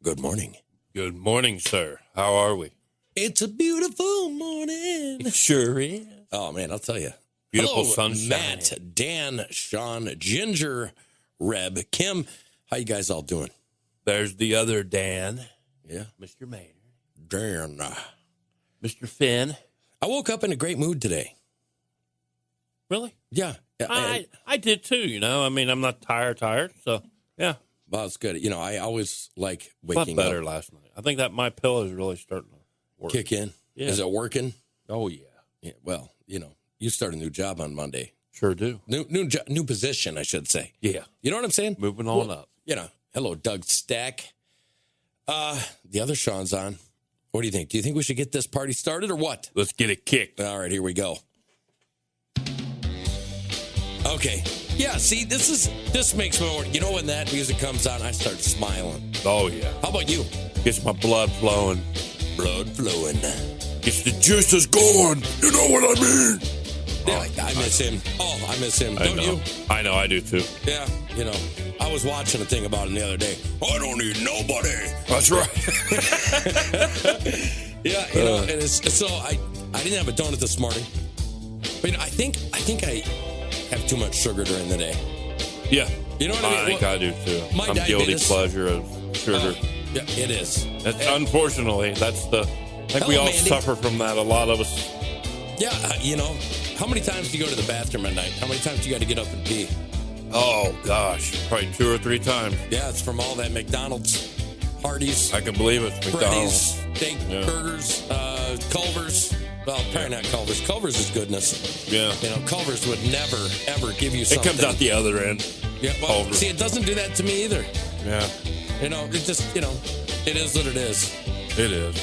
Good morning. Good morning, sir. How are we? It's a beautiful morning. It sure is. Oh, man, I'll tell you. Beautiful Hello, sunshine. Matt, Dan, Sean, Ginger, Reb, Kim. How you guys all doing? There's the other Dan. Yeah. Mr. Maynard. Dan. Mr. Finn. I woke up in a great mood today. Really? Yeah. I did too, you know. I mean, I'm not tired, so, yeah. Well, it's good. You know, I always like Slept waking better up. last night. I think that my pillow is really starting to work. Kick in. Yeah. Is it working? Oh, yeah. Yeah. Well, you know, you start a new job on Monday. Sure do. New position, I should say. Yeah. You know what I'm saying? Moving on up. You know, hello, Doug Stack. The other Sean's on. What do you think? Do you think we should get this party started or what? Let's get it kicked. All right, here we go. Okay. Yeah, see, this makes me, you know, when that music comes on, I start smiling. Oh, yeah. How about you? Gets my blood flowing. Blood flowing. Gets the juices going. You know what I mean? Yeah, I miss him. Oh, I miss him. Don't you? I know, I do too. Yeah, you know, I was watching a thing about him the other day. I don't need nobody. That's right. Yeah, you know, and it's so I didn't have a donut this morning. But you know, I think I have too much sugar during the day. Yeah. You know what I mean? I think I do too. My I'm guilty diabetes- pleasure of sugar. Yeah, it is. Unfortunately, that's I think we Hello, all Mandy. suffer from that. A lot of us. Yeah, you know, how many times do you go to the bathroom at night? How many times do you got to get up and pee? Oh gosh, probably 2 or 3 times. Yeah, it's from all that McDonald's, Hardee's, I can believe it. Freddy's, McDonald's. steak Yeah. burgers, Culver's. Well, probably not Culver's. Culver's is goodness. Yeah. You know, Culver's would never, ever give you It something. comes out the other end. Yeah, well, Culver's. see, it doesn't do that to me either. Yeah, You know, it just, you know, it is what it is. it is.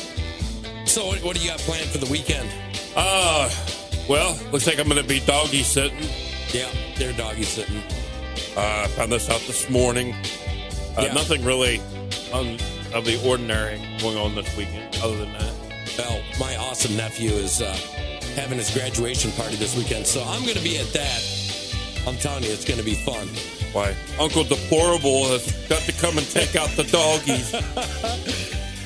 So what do you got planned for the weekend? Well, looks like I'm going to be doggy sitting. Yeah, they're doggy sitting. Found this out this morning. Yeah. Nothing really of the ordinary going on this weekend other than that. Well, my awesome nephew is having his graduation party this weekend, so I'm going to be at that. I'm telling you, it's going to be fun. Why, Uncle Deplorable has got to come and take out the doggies.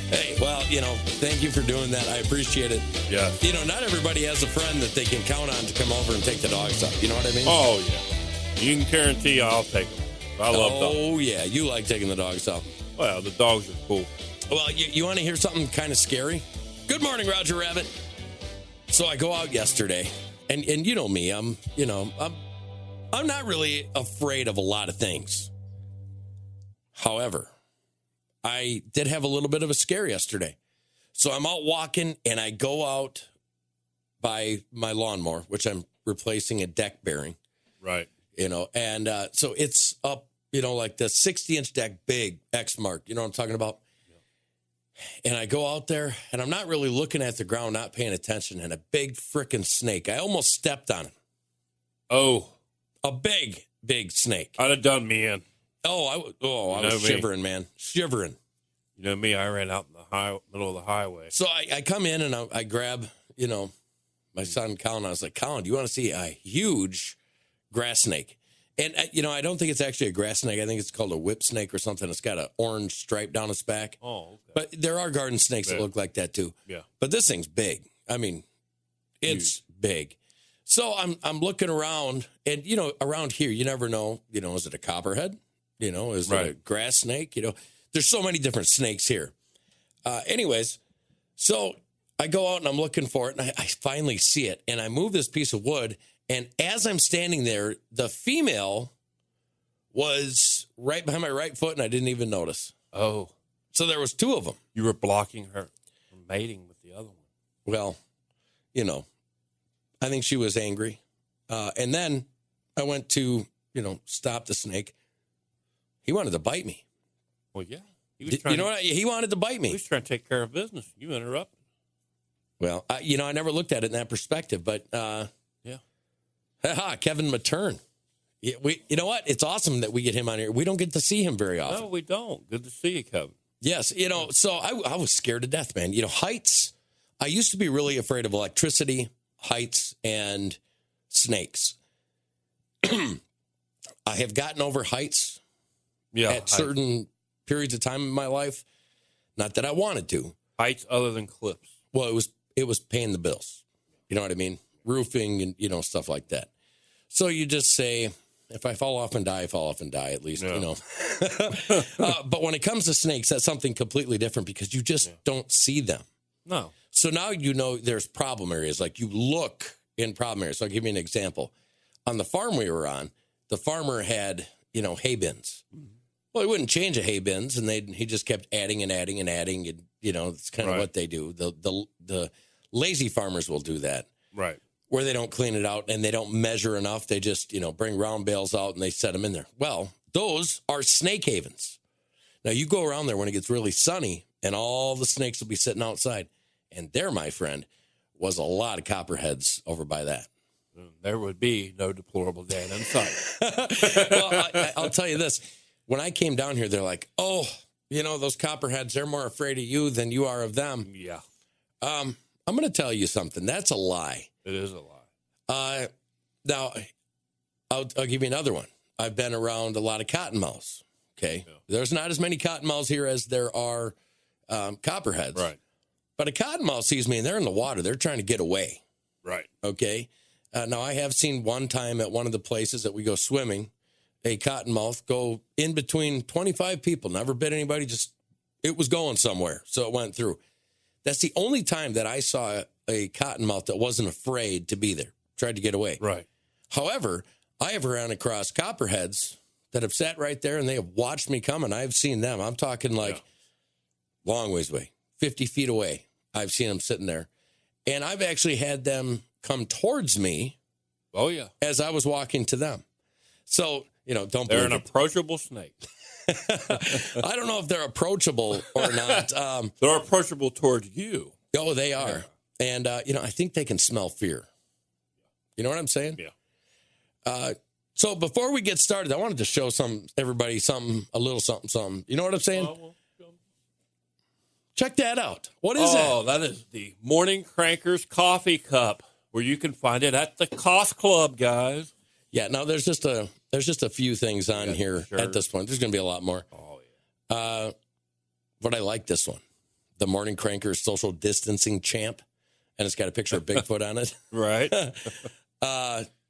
Hey, well, you know, thank you for doing that. I appreciate it. Yeah. You know, not everybody has a friend that they can count on to come over and take the dogs out. You know what I mean? Oh, yeah. You can guarantee I'll take them. I love dogs. Oh, yeah. You like taking the dogs out. Well, the dogs are cool. Well, you want to hear something kind of scary? Good morning, Roger Rabbit. So I go out yesterday, and you know me, I'm not really afraid of a lot of things. However, I did have a little bit of a scare yesterday. So I'm out walking, and I go out by my lawnmower, which I'm replacing a deck bearing. Right. You know, and so it's up, you know, like the 60-inch deck, big X mark. You know what I'm talking about? And I go out there, and I'm not really looking at the ground, not paying attention, and a big frickin' snake. I almost stepped on it. Oh. A big, big snake. I'd have done me in. I was shivering, man. Shivering. You know me, I ran out in the middle of the highway. So I come in, and I grab, you know, my son, Colin. I was like, Colin, do you want to see a huge grass snake? And, you know, I don't think it's actually a grass snake. I think it's called a whip snake or something. It's got an orange stripe down its back. Oh, okay. But there are garden snakes that look like that, too. Yeah. But this thing's big. I mean, it's big. So I'm looking around, and, you know, around here, you never know, you know, is it a copperhead? You know, is it a grass snake? You know, there's so many different snakes here. Anyways, so I go out, and I'm looking for it, and I finally see it. And I move this piece of wood, and as I'm standing there, the female was right behind my right foot, and I didn't even notice. Oh. So there was 2 of them. You were blocking her from mating with the other one. Well, you know, I think she was angry. And then I went to, you know, stop the snake. He wanted to bite me. Well, yeah. You know what? He wanted to bite me. He was trying to take care of business. You interrupted. Well, you know, I never looked at it in that perspective, but yeah. Kevin Matern. Yeah, you know what? It's awesome that we get him on here. We don't get to see him very often. No, we don't. Good to see you, Kevin. Yes, you know, so I was scared to death, man. You know, heights. I used to be really afraid of electricity, heights, and snakes. I have gotten over heights at certain periods of time in my life. Not that I wanted to. Heights other than clips. Well, it was paying the bills. You know what I mean? Roofing and, you know, stuff like that. So you just say, if I fall off and die, I fall off and die, at least, you know. But when it comes to snakes, that's something completely different because you just don't see them. No. So now you know there's problem areas. Like you look in problem areas. So I'll give you an example. On the farm we were on, the farmer had, you know, hay bins. Well, he wouldn't change the hay bins, and he just kept adding and adding and adding. And, you know, it's kind of what they do. The lazy farmers will do that. Right. Where they don't clean it out and they don't measure enough. They just, you know, bring round bales out and they set them in there. Well, those are snake havens. Now, you go around there when it gets really sunny and all the snakes will be sitting outside. And there, my friend, was a lot of copperheads over by that. There would be no deplorable day in sight. Well, I'll tell you this. When I came down here, they're like, oh, you know, those copperheads, they're more afraid of you than you are of them. Yeah. I'm going to tell you something. That's a lie. It is a lie. Now, I'll give you another one. I've been around a lot of cottonmouths. Okay. Yeah. There's not as many cottonmouths here as there are copperheads. Right. But a cottonmouth sees me and they're in the water. They're trying to get away. Right. Okay. Now, I have seen one time at one of the places that we go swimming, a cottonmouth go in between 25 people. Never bit anybody. Just, it was going somewhere. So it went through. That's the only time that I saw a cottonmouth that wasn't afraid to be there, tried to get away. Right. However, I have run across copperheads that have sat right there and they have watched me come, and I've seen them. I'm talking like long ways away, 50 feet away. I've seen them sitting there. And I've actually had them come towards me. Oh, yeah. As I was walking to them. So, you know, don't They're believe an approachable snake. I don't know if they're approachable or not. They're approachable towards you. Oh, they are. Yeah. And, you know, I think they can smell fear. You know what I'm saying? Yeah. So before we get started, I wanted to show everybody a little something. You know what I'm saying? Check that out. What is that? Oh, that is the MorningCrankers coffee cup, where you can find it at the Cost Club, guys. Yeah, now there's just a few things on here at this point. There's going to be a lot more. Oh, yeah. But I like this one. The MorningCrankers social distancing champ. And it's got a picture of Bigfoot on it. Right.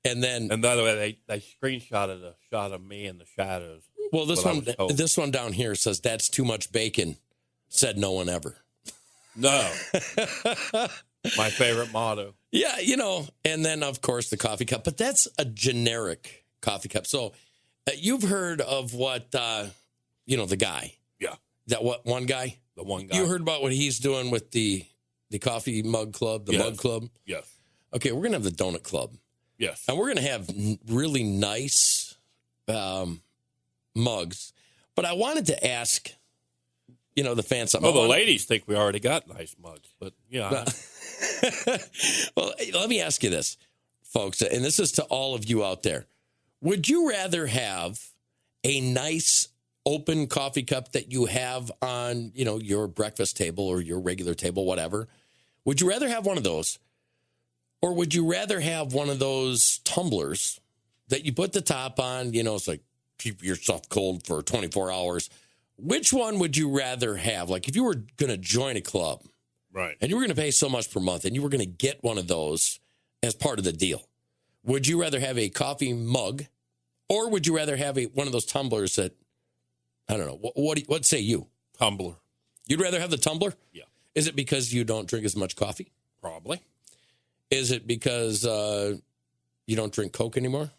And by the way, they screenshotted a shot of me in the shadows. Well, this one down here says, "That's too much bacon," said no one ever. No. My favorite motto. Yeah, you know, and then, of course, the coffee cup. But that's a generic coffee cup. So you've heard of what, you know, the guy. Yeah. One guy? The one guy. You heard about what he's doing with the coffee mug club, the mug club? Yes. Okay, we're going to have the donut club. Yes. And we're going to have really nice mugs. But I wanted to ask, you know, the fans something. Well, the ladies think we already got nice mugs, but, you know. Well, let me ask you this, folks, and this is to all of you out there. Would you rather have a nice open coffee cup that you have on, you know, your breakfast table or your regular table, whatever? Would you rather have one of those? Or would you rather have one of those tumblers that you put the top on, you know, it's like keep yourself cold for 24 hours. Which one would you rather have? Like if you were going to join a club, right, and you were going to pay so much per month and you were going to get one of those as part of the deal, would you rather have a coffee mug or would you rather have one of those tumblers that, I don't know, what say you? Tumbler. You'd rather have the tumbler? Yeah. Is it because you don't drink as much coffee? Probably. Is it because you don't drink Coke anymore?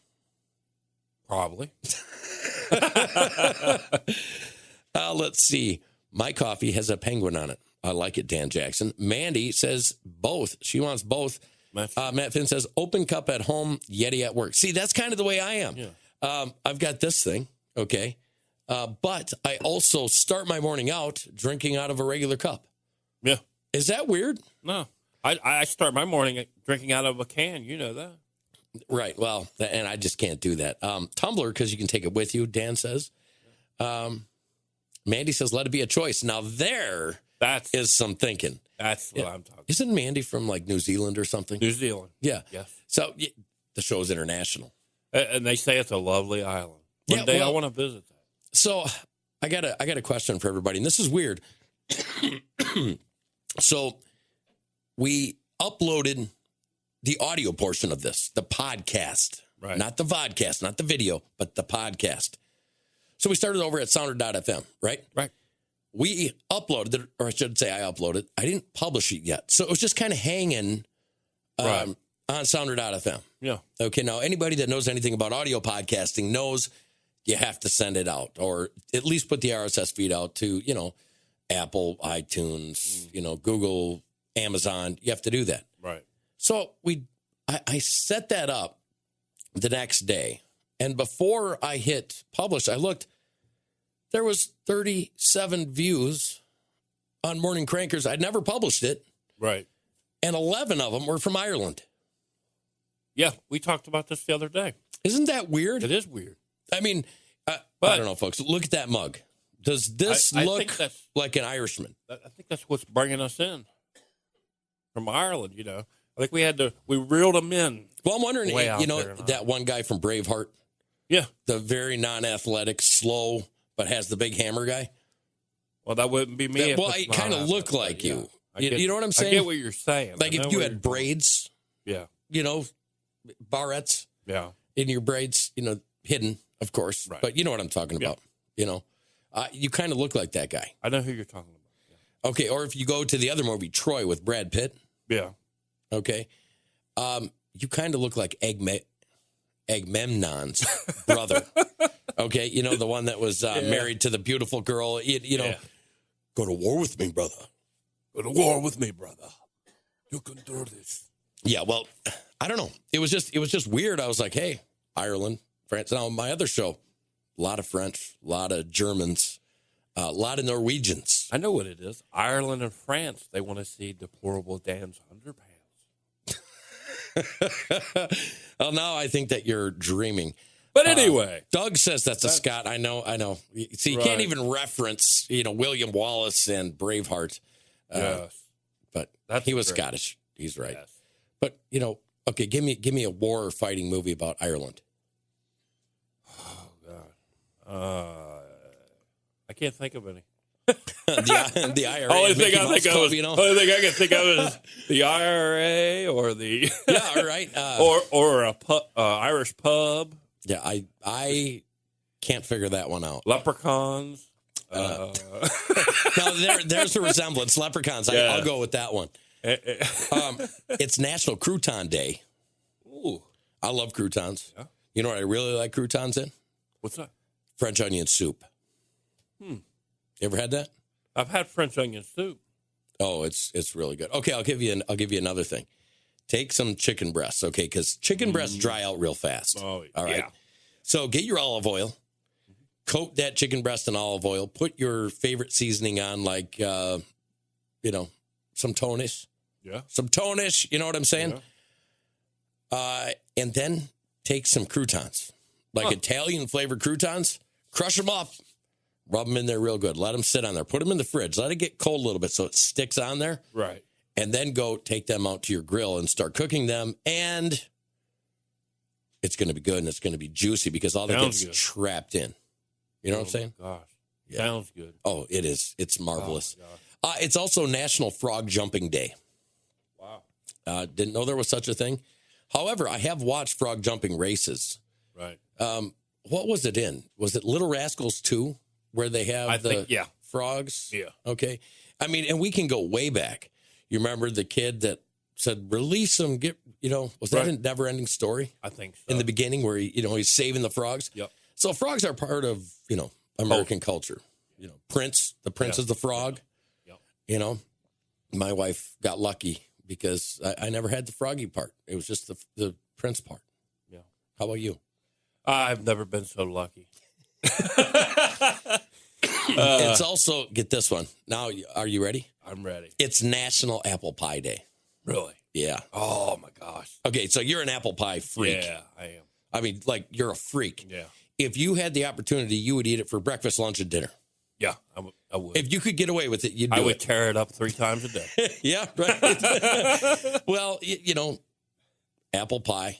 Probably. Let's see. My coffee has a penguin on it. I like it, Dan Jackson. Mandy says both. She wants both. Matt Finn says open cup at home, Yeti at work. See, that's kind of the way I am. Yeah. I've got this thing, okay? But I also start my morning out drinking out of a regular cup. Yeah. Is that weird? No. I start my morning drinking out of a can. You know that. Right. Well, and I just can't do that. Tumbler, because you can take it with you, Dan says. Mandy says, let it be a choice. Now, is some thinking. That's what I'm talking about. Isn't Mandy from, like, New Zealand or something? New Zealand. Yeah. Yes. So, the show's international. And they say it's a lovely island. One day I want to visit that. So, I got a question for everybody, and this is weird. So we uploaded the audio portion of this, the podcast, right? Not the vodcast, not the video, but the podcast. So we started over at sounder.fm, right? Right. We uploaded it, or I should say I uploaded. I didn't publish it yet. So it was just kind of hanging on sounder.fm. Yeah. Okay, now anybody that knows anything about audio podcasting knows you have to send it out, or at least put the RSS feed out to, Apple, iTunes, Google, Amazon. You have to do that. Right. So I set that up the next day. And before I hit publish, I looked, there was 37 views on MorningCrankers. I'd never published it. Right. And 11 of them were from Ireland. Yeah, we talked about this the other day. Isn't that weird? It is weird. I mean, I don't know, folks. Look at that mug. Does this look like an Irishman? I think that's what's bringing us in from Ireland, I think we reeled them in. Well, I'm wondering, that one guy from Braveheart? Yeah. The very non-athletic, slow, but has the big hammer guy? Well, that wouldn't be me. It kind of looked like you. You know what I'm saying? I get what you're saying. Like if you had braids. Yeah. Barrettes. Yeah. In your braids, hidden, of course. Right. But you know what I'm talking about. You kind of look like that guy. I know who you're talking about. Yeah. Okay, or if you go to the other movie, Troy, with Brad Pitt. Yeah. Okay. You kind of look like Agamemnon's brother. Okay, the one that was married to the beautiful girl. Go to war with me, brother. Go to war with me, brother. You can do this. Yeah, well, I don't know. It was just weird. I was like, hey, Ireland, France. Now, my other show, a lot of French, a lot of Germans, a lot of Norwegians. I know what it is. Ireland and France, they want to see deplorable Dan's underpants. Well, now I think that you're dreaming. But anyway. Doug says that's a Scot. I know. See, you can't even reference, William Wallace and Braveheart. Yes. But he was Scottish. He's right. Yes. But, okay, give me a war fighting movie about Ireland. Oh, God. I can't think of any. the IRA. Only thing I can think of is the IRA or the right, or a Irish pub. Yeah, I can't figure that one out. Leprechauns. No, there's a resemblance. Leprechauns. I'll go with that one. It's National Crouton Day. Ooh, I love croutons. Yeah. You know what I really like croutons in? What's that? French onion soup. You ever had that? I've had French onion soup. Oh, it's really good. Okay, I'll give you another thing. Take some chicken breasts, okay? Because chicken breasts dry out real fast. Oh, all right. Yeah. So get your olive oil, coat that chicken breast in olive oil. Put your favorite seasoning on, like some Tonish. Yeah. Some Tonish. You know what I'm saying? Yeah. And then take some croutons, like Italian flavored croutons. Crush them up. Rub them in there real good. Let them sit on there. Put them in the fridge. Let it get cold a little bit so it sticks on there. Right. And then go take them out to your grill and start cooking them. And it's going to be good and it's going to be juicy because all that gets trapped in. You know what I'm saying? Gosh. Yeah. Sounds good. Oh, it is. It's marvelous. It's also National Frog Jumping Day. Wow. Didn't know there was such a thing. However, I have watched frog jumping races. Right. What was it in? Was it Little Rascals 2? Where they have frogs? Yeah. Okay. I mean, and we can go way back. You remember the kid that said, release them, was that a Never Ending Story? I think so. In the beginning where he's saving the frogs? Yep. So frogs are part of, American culture. Prince, the Prince is the frog. Yep. My wife got lucky because I never had the froggy part. It was just the Prince part. Yeah. How about you? I've never been so lucky. It's also, get this one. Now, are you ready? I'm ready. It's National Apple Pie Day. Really? Yeah. Oh, my gosh. Okay, so you're an apple pie freak. Yeah, I am. I mean, like, you're a freak. Yeah. If you had the opportunity, you would eat it for breakfast, lunch, and dinner. Yeah, I would. If you could get away with it, you'd do it. I would tear it up 3 times a day. Yeah, right. Well, apple pie.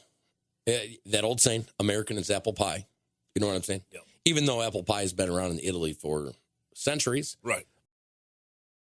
That old saying, American is apple pie. You know what I'm saying? Yeah. Even though apple pie has been around in Italy for centuries. Right.